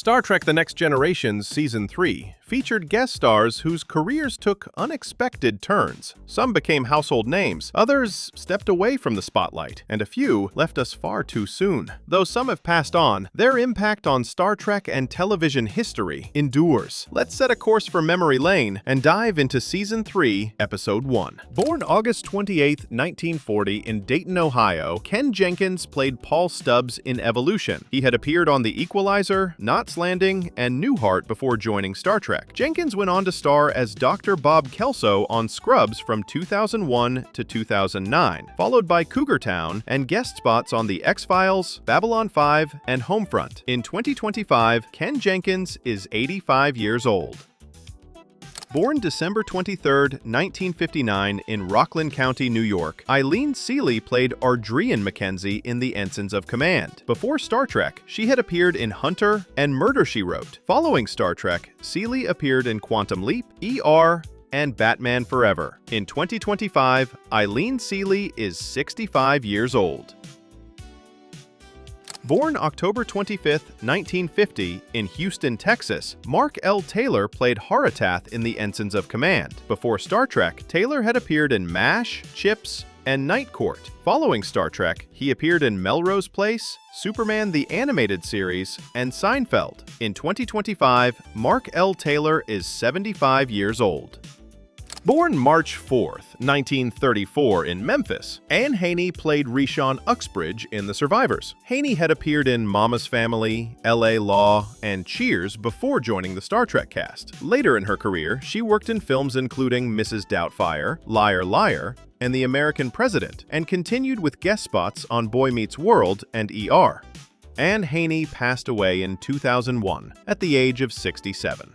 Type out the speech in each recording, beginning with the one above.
Star Trek: The Next Generation Season 3 featured guest stars whose careers took unexpected turns. Some became household names, others stepped away from the spotlight, and a few left us far too soon. Though some have passed on, their impact on Star Trek and television history endures. Let's set a course for memory lane and dive into Season 3, Episode 1. Born August 28, 1940 in Dayton, Ohio, Ken Jenkins played Paul Stubbs in Evolution. He had appeared on The Equalizer, Knots Landing, and Newhart before joining Star Trek. Jenkins went on to star as Dr. Bob Kelso on Scrubs from 2001 to 2009, followed by Cougar Town and guest spots on The X-Files, Babylon 5, and Homefront. In 2025, Ken Jenkins is 85 years old. Born December 23, 1959 in Rockland County, New York, Eileen Seeley played Ardrian Mackenzie in The Ensigns of Command. Before Star Trek, she had appeared in Hunter and Murder, She Wrote. Following Star Trek, Seeley appeared in Quantum Leap, ER, and Batman Forever. In 2025, Eileen Seeley is 65 years old. Born October 25, 1950, in Houston, Texas, Mark L. Taylor played Haratath in The Ensigns of Command. Before Star Trek, Taylor had appeared in MASH, CHIPS, and Night Court. Following Star Trek, he appeared in Melrose Place, Superman the Animated Series, and Seinfeld. In 2025, Mark L. Taylor is 75 years old. Born March 4, 1934 in Memphis, Anne Haney played Rishon Uxbridge in The Survivors. Haney had appeared in Mama's Family, L.A. Law, and Cheers before joining the Star Trek cast. Later in her career, she worked in films including Mrs. Doubtfire, Liar Liar, and The American President, and continued with guest spots on Boy Meets World and ER. Anne Haney passed away in 2001 at the age of 67.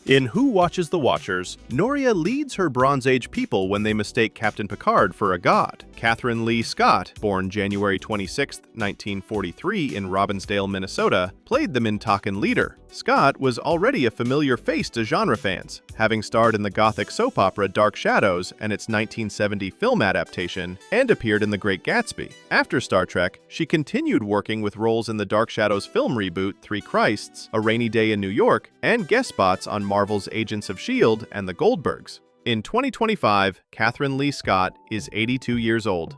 In Who Watches the Watchers, Noria leads her Bronze Age people when they mistake Captain Picard for a god. Catherine Lee Scott, born January 26, 1943 in Robbinsdale, Minnesota, played the Mintakan leader. Scott was already a familiar face to genre fans, having starred in the gothic soap opera Dark Shadows and its 1970 film adaptation, and appeared in The Great Gatsby. After Star Trek, she continued working with roles in the Dark Shadows film reboot Three Christs, A Rainy Day in New York, and guest spots on Marvel's Agents of S.H.I.E.L.D. and The Goldbergs. In 2025, Catherine Lee Scott is 82 years old.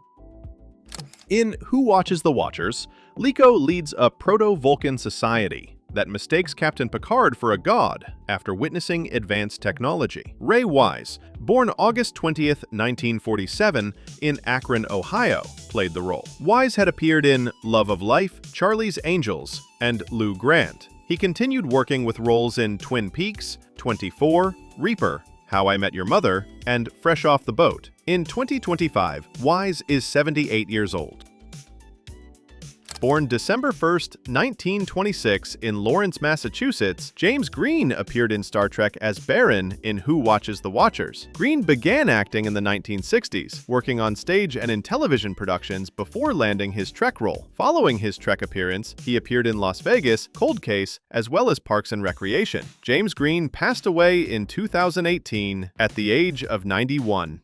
In Who Watches the Watchers, Liko leads a proto-Vulcan society that mistakes Captain Picard for a god after witnessing advanced technology. Ray Wise, born August 20th, 1947 in Akron, Ohio, played the role. Wise had appeared in Love of Life, Charlie's Angels, and Lou Grant. He continued working with roles in Twin Peaks, 24, Reaper, How I Met Your Mother, and Fresh Off the Boat. In 2025, Wise is 78 years old. Born December 1, 1926 in Lawrence, Massachusetts, James Green appeared in Star Trek as Baron in Who Watches the Watchers. Green began acting in the 1960s, working on stage and in television productions before landing his Trek role. Following his Trek appearance, he appeared in Las Vegas, Cold Case, as well as Parks and Recreation. James Green passed away in 2018 at the age of 91.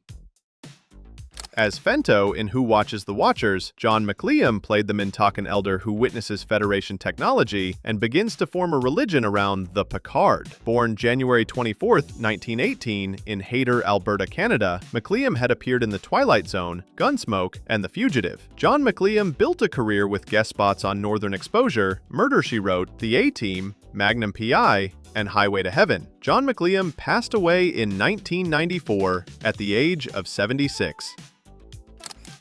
As Fento in Who Watches the Watchers, John McLean played the Mintakan elder who witnesses Federation technology and begins to form a religion around the Picard. Born January 24, 1918 in Hayter, Alberta, Canada, McLean had appeared in The Twilight Zone, Gunsmoke, and The Fugitive. John McLean built a career with guest spots on Northern Exposure, Murder, She Wrote, The A-Team, Magnum P.I., and Highway to Heaven. John McLean passed away in 1994 at the age of 76.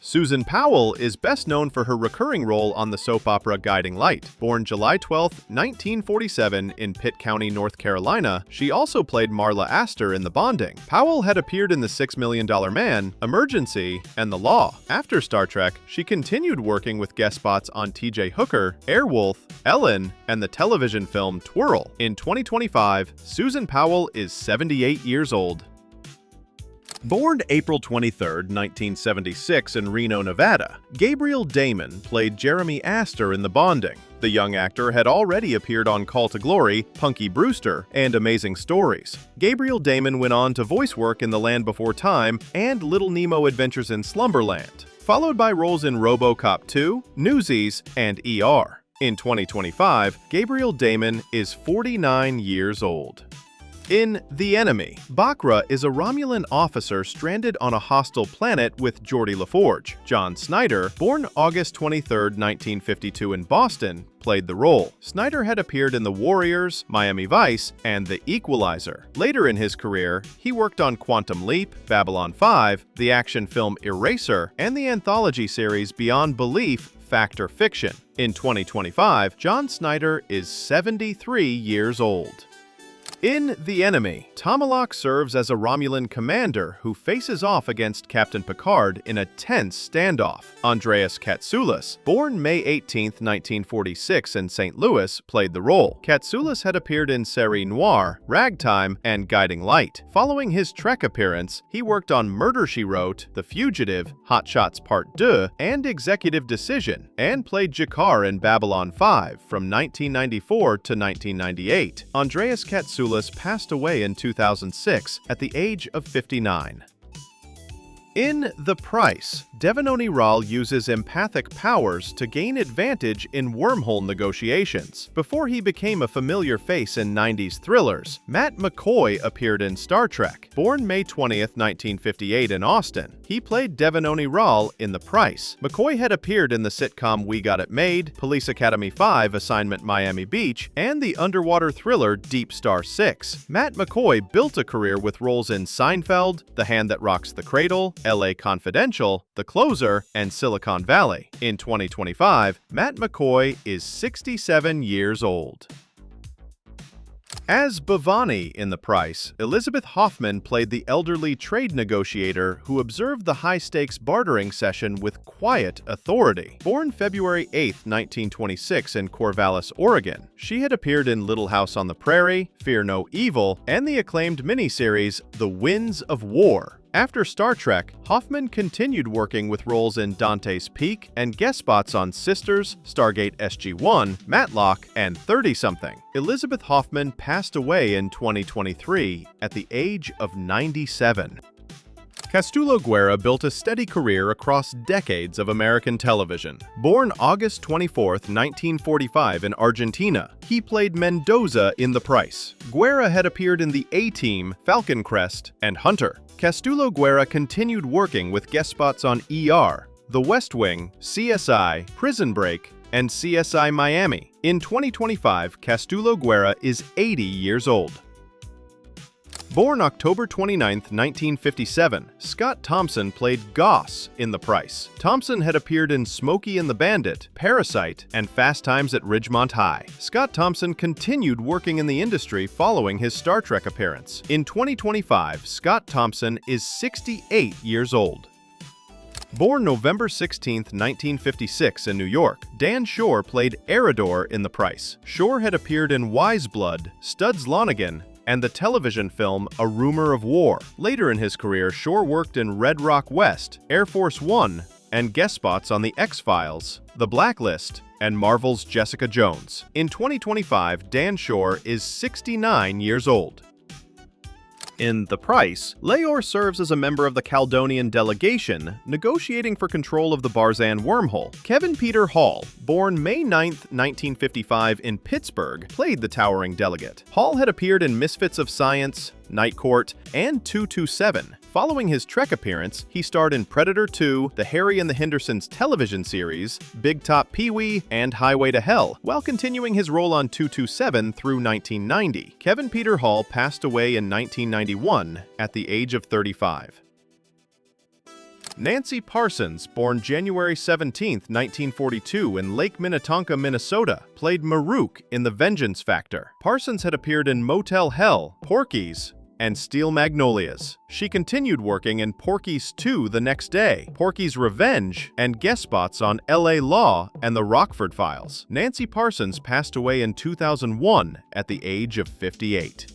Susan Powell is best known for her recurring role on the soap opera Guiding Light. Born July 12, 1947 in Pitt County, North Carolina, she also played Marla Astor in The Bonding. Powell had appeared in The $6 Million Man, Emergency, and The Law. After Star Trek, she continued working with guest spots on T.J. Hooker, Airwolf, Ellen, and the television film Twirl. In 2025, Susan Powell is 78 years old. Born April 23, 1976 in Reno, Nevada, Gabriel Damon played Jeremy Astor in The Bonding. The young actor had already appeared on Call to Glory, Punky Brewster, and Amazing Stories. Gabriel Damon went on to voice work in The Land Before Time and Little Nemo Adventures in Slumberland, followed by roles in RoboCop 2, Newsies, and ER. In 2025, Gabriel Damon is 49 years old. In The Enemy, Bakra is a Romulan officer stranded on a hostile planet with Geordi LaForge. John Snyder, born August 23, 1952 in Boston, played the role. Snyder had appeared in The Warriors, Miami Vice, and The Equalizer. Later in his career, he worked on Quantum Leap, Babylon 5, the action film Eraser, and the anthology series Beyond Belief, Fact or Fiction. In 2025, John Snyder is 73 years old. In The Enemy, Tomalak serves as a Romulan commander who faces off against Captain Picard in a tense standoff. Andreas Katsoulis, born May 18, 1946 in St. Louis, played the role. Katsoulis had appeared in Série Noire, Ragtime, and Guiding Light. Following his Trek appearance, he worked on Murder, She Wrote, The Fugitive, Hot Shots Part 2, and Executive Decision, and played Jakar in Babylon 5 from 1994 to 1998. Andreas Katsoulis passed away in 2006 at the age of 59. In The Price, Devanoni Ral uses empathic powers to gain advantage in wormhole negotiations. Before he became a familiar face in 90s thrillers, Matt McCoy appeared in Star Trek. Born May 20, 1958 in Austin, he played Devanoni Ral in The Price. McCoy had appeared in the sitcom We Got It Made, Police Academy 5 Assignment Miami Beach, and the underwater thriller Deep Star 6. Matt McCoy built a career with roles in Seinfeld, The Hand That Rocks the Cradle, LA Confidential, The Closer, and Silicon Valley. In 2025, Matt McCoy is 67 years old. As Bhavani in The Price, Elizabeth Hoffman played the elderly trade negotiator who observed the high-stakes bartering session with quiet authority. Born February 8, 1926 in Corvallis, Oregon, she had appeared in Little House on the Prairie, Fear No Evil, and the acclaimed miniseries The Winds of War. After Star Trek, Hoffman continued working with roles in Dante's Peak and guest spots on Sisters, Stargate SG-1, Matlock, and 30-something. Elizabeth Hoffman passed away in 2023 at the age of 97. Castulo Guerra built a steady career across decades of American television. Born August 24, 1945 in Argentina, he played Mendoza in The Price. Guerra had appeared in The A-Team, Falcon Crest, and Hunter. Castulo Guerra continued working with guest spots on ER, The West Wing, CSI, Prison Break, and CSI Miami. In 2025, Castulo Guerra is 80 years old. Born October 29, 1957, Scott Thompson played Goss in The Price. Thompson had appeared in Smokey and the Bandit, Parasite, and Fast Times at Ridgemont High. Scott Thompson continued working in the industry following his Star Trek appearance. In 2025, Scott Thompson is 68 years old. Born November 16, 1956 in New York, Dan Shore played Eridor in The Price. Shore had appeared in Wise Blood, Studs Lonigan, and the television film A Rumor of War. Later in his career, Shore worked in Red Rock West, Air Force One, and guest spots on The X-Files, The Blacklist, and Marvel's Jessica Jones. In 2025, Dan Shore is 69 years old. In The Price, Leor serves as a member of the Caledonian delegation, negotiating for control of the Barzan wormhole. Kevin Peter Hall, born May 9, 1955 in Pittsburgh, played the towering delegate. Hall had appeared in Misfits of Science, Night Court, and 227. Following his Trek appearance, he starred in Predator 2, the Harry and the Hendersons television series, Big Top Pee-wee, and Highway to Hell, while continuing his role on 227 through 1990. Kevin Peter Hall passed away in 1991 at the age of 35. Nancy Parsons, born January 17, 1942 in Lake Minnetonka, Minnesota, played Maruk in The Vengeance Factor. Parsons had appeared in Motel Hell, Porky's, and Steel Magnolias. She continued working in Porky's 2 the next day, Porky's Revenge, and guest spots on LA Law and The Rockford Files. Nancy Parsons passed away in 2001 at the age of 58.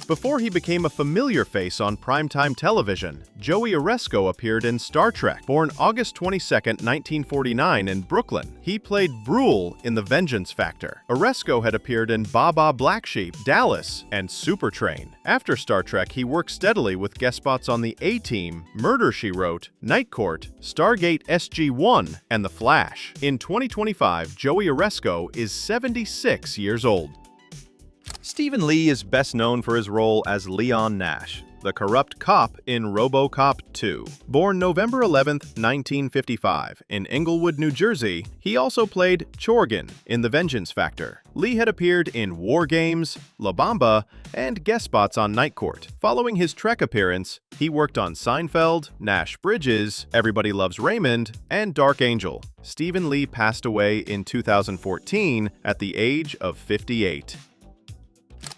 Before he became a familiar face on primetime television, Joey Oresco appeared in Star Trek. Born August 22, 1949 in Brooklyn, he played Brule in The Vengeance Factor. Oresco had appeared in Baa Black Sheep, Dallas, and Supertrain. After Star Trek, he worked steadily with guest spots on The A-Team, Murder, She Wrote, Night Court, Stargate SG-1, and The Flash. In 2025, Joey Oresco is 76 years old. Stephen Lee is best known for his role as Leon Nash, the corrupt cop in RoboCop 2. Born November 11, 1955, in Englewood, New Jersey, he also played Chorgan in The Vengeance Factor. Lee had appeared in War Games, La Bamba, and guest spots on Night Court. Following his Trek appearance, he worked on Seinfeld, Nash Bridges, Everybody Loves Raymond, and Dark Angel. Stephen Lee passed away in 2014 at the age of 58.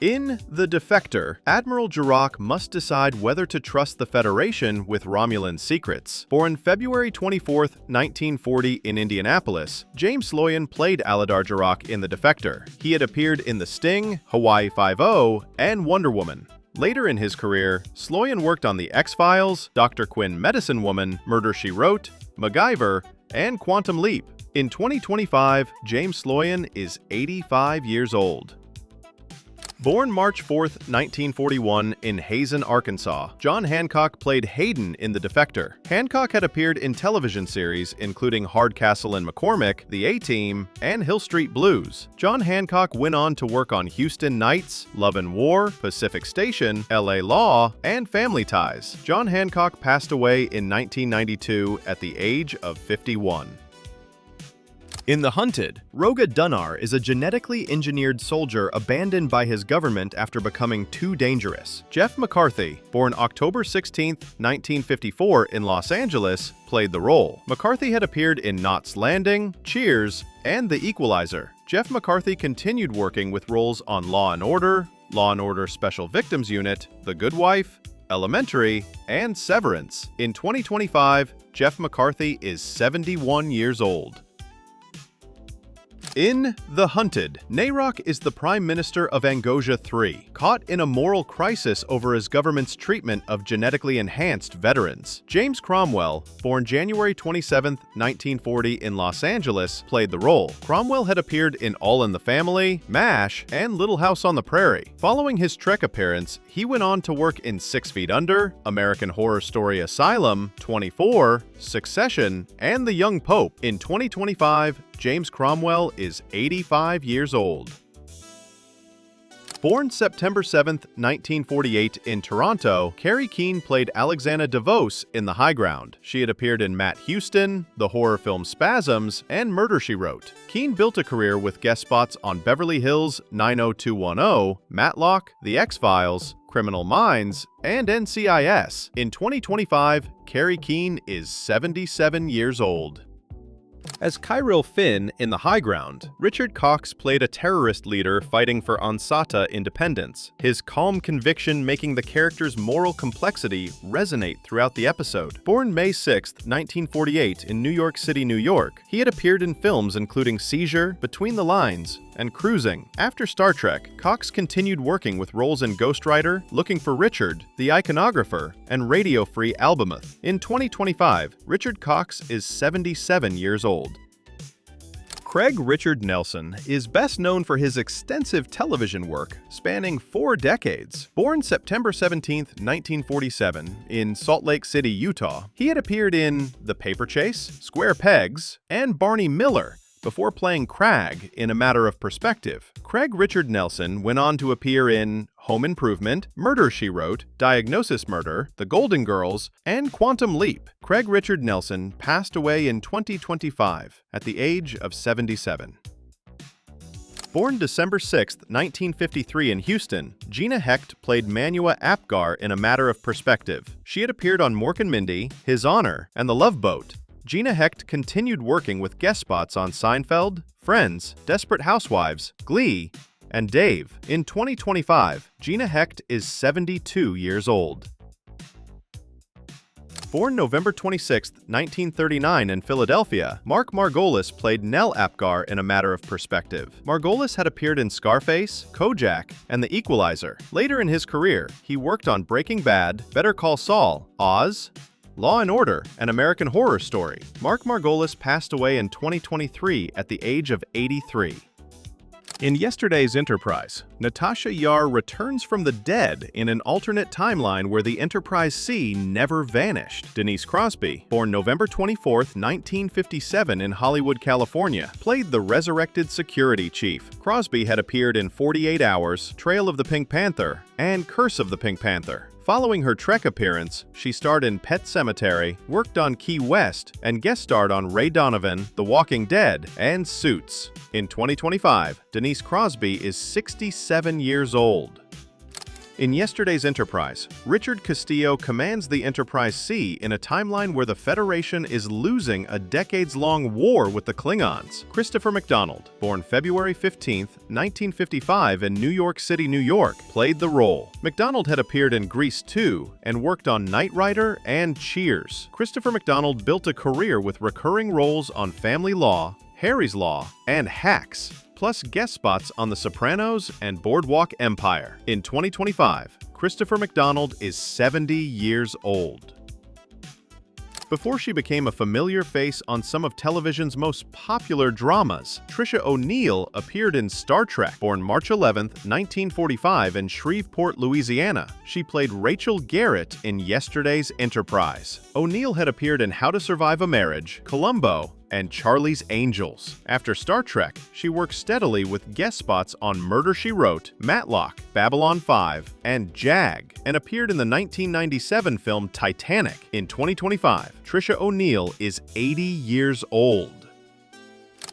In The Defector, Admiral Jirok must decide whether to trust the Federation with Romulan secrets. Born February 24, 1940 in Indianapolis, James Sloyan played Aladar Jirok in The Defector. He had appeared in The Sting, Hawaii Five-0, and Wonder Woman. Later in his career, Sloyan worked on The X-Files, Dr. Quinn Medicine Woman, Murder, She Wrote, MacGyver, and Quantum Leap. In 2025, James Sloyan is 85 years old. Born March 4, 1941 in Hazen, Arkansas, John Hancock played Hayden in The Defector. Hancock had appeared in television series including Hardcastle and McCormick, The A-Team, and Hill Street Blues. John Hancock went on to work on Houston Nights, Love and War, Pacific Station, LA Law, and Family Ties. John Hancock passed away in 1992 at the age of 51. In The Hunted, Roga Dunnar is a genetically engineered soldier abandoned by his government after becoming too dangerous. Jeff McCarthy, born October 16, 1954 in Los Angeles, played the role. McCarthy had appeared in Knots Landing, Cheers, and The Equalizer. Jeff McCarthy continued working with roles on Law & Order Special Victims Unit, The Good Wife, Elementary, and Severance. In 2025, Jeff McCarthy is 71 years old. In The Hunted, Nayrok is the Prime Minister of Angosia III, caught in a moral crisis over his government's treatment of genetically enhanced veterans. James Cromwell, born January 27, 1940 in Los Angeles, played the role. Cromwell had appeared in All in the Family, MASH, and Little House on the Prairie. Following his Trek appearance, he went on to work in 6 Feet Under, American Horror Story Asylum, 24, Succession, and The Young Pope. In 2025, James Cromwell is 85 years old. Born September 7, 1948 in Toronto, Carrie Keane played Alexandra DeVos in The High Ground. She had appeared in Matt Houston, the horror film Spasms, and Murder, She Wrote. Keane built a career with guest spots on Beverly Hills 90210, Matlock, The X-Files, Criminal Minds, and NCIS. In 2025, Carrie Keane is 77 years old. As Kyril Finn in The High Ground, Richard Cox played a terrorist leader fighting for Ansata independence, his calm conviction making the character's moral complexity resonate throughout the episode. Born May 6, 1948 in New York City, New York, he had appeared in films including Seizure, Between the Lines, and Cruising. After Star Trek, Cox continued working with roles in Ghost Rider, Looking for Richard, The Iconographer, and Radio Free Albemuth. In 2025, Richard Cox is 77 years old. Craig Richard Nelson is best known for his extensive television work spanning 4 decades. Born September 17, 1947 in Salt Lake City, Utah, he had appeared in The Paper Chase, Square Pegs, and Barney Miller, before playing Crag in A Matter of Perspective. Craig Richard Nelson went on to appear in Home Improvement, Murder, She Wrote, Diagnosis Murder, The Golden Girls, and Quantum Leap. Craig Richard Nelson passed away in 2025 at the age of 77. Born December 6, 1953 in Houston, Gina Hecht played Manua Apgar in A Matter of Perspective. She had appeared on Mork and Mindy, His Honor, and The Love Boat. Gina Hecht continued working with guest spots on Seinfeld, Friends, Desperate Housewives, Glee, and Dave. In 2025, Gina Hecht is 72 years old. Born November 26, 1939 in Philadelphia, Mark Margolis played Nell Apgar in A Matter of Perspective. Margolis had appeared in Scarface, Kojak, and The Equalizer. Later in his career, he worked on Breaking Bad, Better Call Saul, Oz, Law & Order, and American Horror Story. Mark Margolis passed away in 2023 at the age of 83. In yesterday's Enterprise, Natasha Yar returns from the dead in an alternate timeline where the Enterprise C never vanished. Denise Crosby, born November 24, 1957 in Hollywood, California, played the resurrected security chief. Crosby had appeared in 48 Hours, Trail of the Pink Panther, and Curse of the Pink Panther. Following her Trek appearance, she starred in Pet Sematary, worked on Key West, and guest starred on Ray Donovan, The Walking Dead, and Suits. In 2025, Denise Crosby is 67 years old. In yesterday's Enterprise, Richard Castillo commands the Enterprise C in a timeline where the Federation is losing a decades-long war with the Klingons. Christopher McDonald, born February 15, 1955 in New York City, New York, played the role. McDonald had appeared in Grease 2 and worked on Knight Rider and Cheers. Christopher McDonald built a career with recurring roles on Family Law, Harry's Law, and Hacks, plus guest spots on The Sopranos and Boardwalk Empire. In 2025, Christopher McDonald is 70 years old. Before she became a familiar face on some of television's most popular dramas, Tricia O'Neil appeared in Star Trek. Born March 11, 1945 in Shreveport, Louisiana, she played Rachel Garrett in yesterday's Enterprise. O'Neil had appeared in How to Survive a Marriage, Columbo, and Charlie's Angels. After Star Trek, she worked steadily with guest spots on Murder, She Wrote, Matlock, Babylon 5, and Jag, and appeared in the 1997 film Titanic. In 2025, Tricia O'Neil is 80 years old.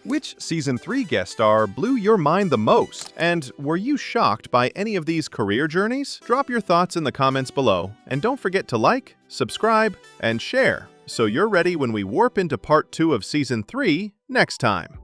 Which Season 3 guest star blew your mind the most? And were you shocked by any of these career journeys? Drop your thoughts in the comments below, and don't forget to like, subscribe, and share, so you're ready when we warp into Part 2 of Season 3 next time.